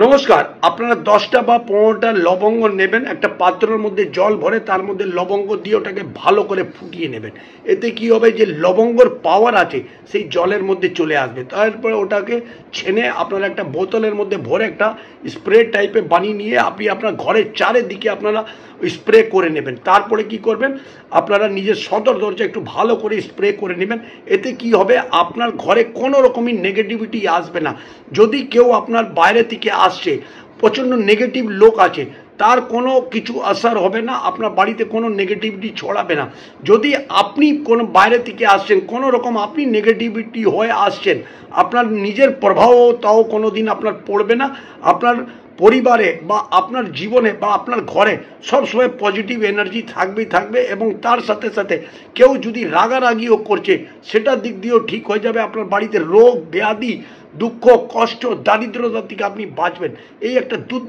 নমস্কার। আপনারা 10টা বা 15টা লবঙ্গ নেবেন, একটা পাত্রের মধ্যে জল ভরে তার মধ্যে লবঙ্গ দিয়ে ওটাকে ভালো করে ফুটিয়ে নেবেন। এতে কি হবে, যে লবঙ্গর পাওয়ার আছে সেই জলের মধ্যে চলে আসবে। তারপরে ওটাকে ছেনে আপনারা একটা বোতলের মধ্যে ভরে একটা স্প্রে টাইপে বানিয়ে নিয়ে আপনি আপনার ঘরের চারিদিকে আপনারা স্প্রে করে নেবেন। তারপরে কি করবেন, আপনারা নিজের সদর দরজা একটু ভালো করে স্প্রে করে নেবেন। এতে কি হবে, আপনার ঘরে কোনো রকমই নেগেটিভিটি আসবে না। যদি কেউ আপনার বাইরে থেকে আসছে, প্রচণ্ড নেগেটিভ লোক আছে, তার কোনো কিছু আসার হবে না, আপনার বাড়িতে কোনো নেগেটিভিটি ছড়াবে না। যদি আপনি কোনো বাইরে থেকে আসছেন, কোনো রকম আপনি নেগেটিভিটি হয়ে আসছেন, আপনার নিজের প্রভাবও তাও কোনো দিন আপনার পড়বে না। আপনার পরিবারে বা আপনার জীবনে বা আপনার ঘরে সবসময় পজিটিভ এনার্জি থাকবেই থাকবে। এবং তার সাথে সাথে কেউ যদি রাগারাগিও করছে, সেটার দিক দিয়েও ঠিক হয়ে যাবে। আপনার বাড়িতে রোগ ব্যাধি, দুঃখ, কষ্ট, দারিদ্রতা থেকে আপনি বাঁচবেন। এই একটা দুর্দান্ত